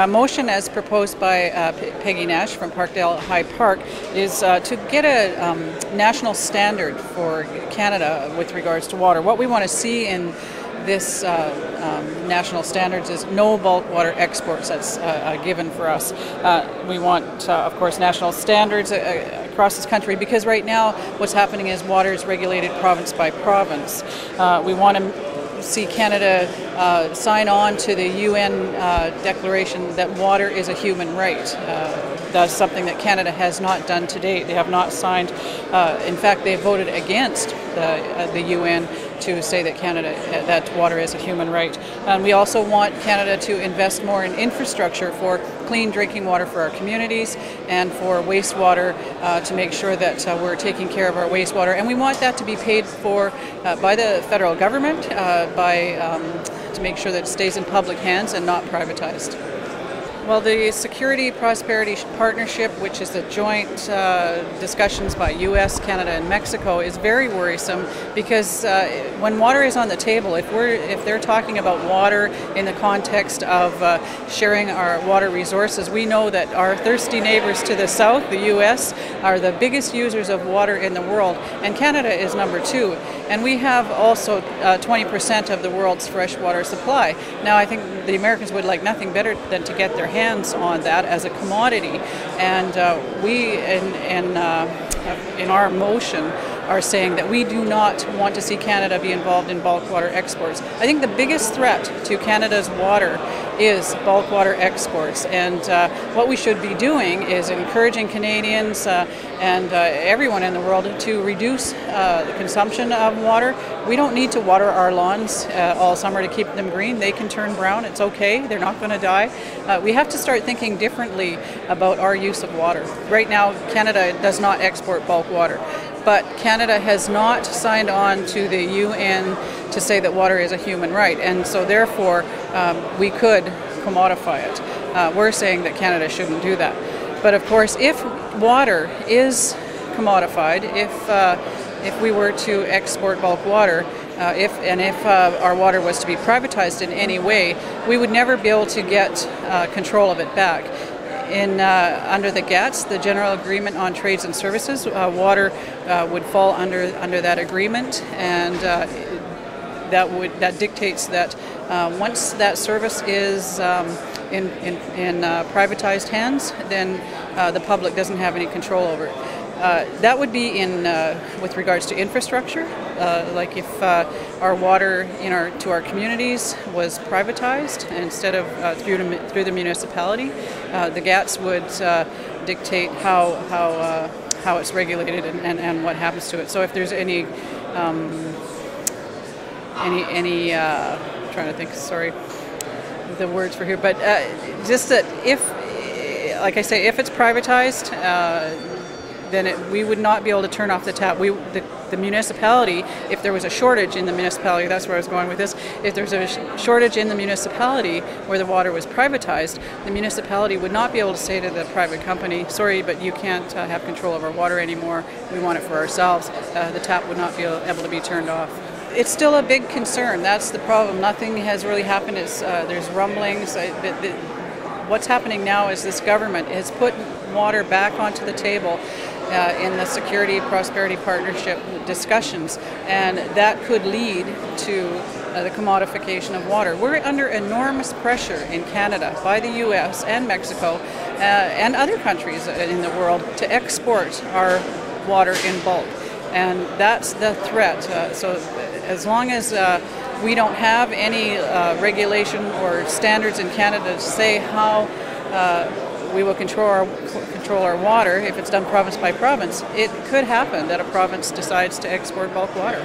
motion as proposed by Peggy Nash from Parkdale High Park is to get a national standard for Canada with regards to water. What we want to see in this national standards is no bulk water exports. That's a given for us. We want, of course, national standards across this country, because right now what's happening is water is regulated province by province. We want to see Canada sign on to the UN declaration that water is a human right. That's something that Canada has not done to date. They have not signed. In fact, they voted against the UN to say that water is a human right. And we also want Canada to invest more in infrastructure for clean drinking water for our communities and for wastewater, to make sure that we're taking care of our wastewater. And we want that to be paid for by the federal government, to make sure that it stays in public hands and not privatized. Well, the Security Prosperity Partnership, which is the joint discussions by U.S., Canada, and Mexico, is very worrisome, because when water is on the table, if they're talking about water in the context of sharing our water resources, we know that our thirsty neighbors to the south, the U.S., are the biggest users of water in the world, and Canada is number 2. And we have also 20% of the world's freshwater supply. Now, I think the Americans would like nothing better than to get their hands on that as a commodity. And we, in our motion, are saying that we do not want to see Canada be involved in bulk water exports. I think the biggest threat to Canada's water is bulk water exports, and what we should be doing is encouraging Canadians and everyone in the world to reduce the consumption of water. We don't need to water our lawns all summer to keep them green. They can turn brown. It's okay. They're not going to die. We have to start thinking differently about our use of water. Right now, Canada does not export bulk water, but Canada has not signed on to the UN to say that water is a human right, and so therefore we could commodify it. We're saying that Canada shouldn't do that. But of course, if water is commodified, if we were to export bulk water, if our water was to be privatized in any way, we would never be able to get control of it back. Under the GATS, the General Agreement on Trades and Services, water would fall under that agreement, and that dictates that once that service is in privatized hands, then the public doesn't have any control over it. That would be with regards to infrastructure, like if our water to our communities was privatized instead of through the municipality. The GATS would dictate how it's regulated and what happens to it. So if there's any trying to think, sorry, the words for here, but just that if, like I say, if it's privatized, then we would not be able to turn off the tap. The municipality, if there was a shortage in the municipality, that's where I was going with this, if there's a shortage in the municipality where the water was privatized, the municipality would not be able to say to the private company, sorry, but you can't have control of our water anymore, we want it for ourselves. The tap would not be able to be turned off. It's still a big concern. That's the problem. Nothing has really happened. There's rumblings. What's happening now is this government has put water back onto the table in the Security Prosperity Partnership discussions, and that could lead to the commodification of water. We're under enormous pressure in Canada by the U.S. and Mexico and other countries in the world to export our water in bulk, and that's the threat. So as long as we don't have any regulation or standards in Canada to say how we will control our water, if it's done province by province, it could happen that a province decides to export bulk water.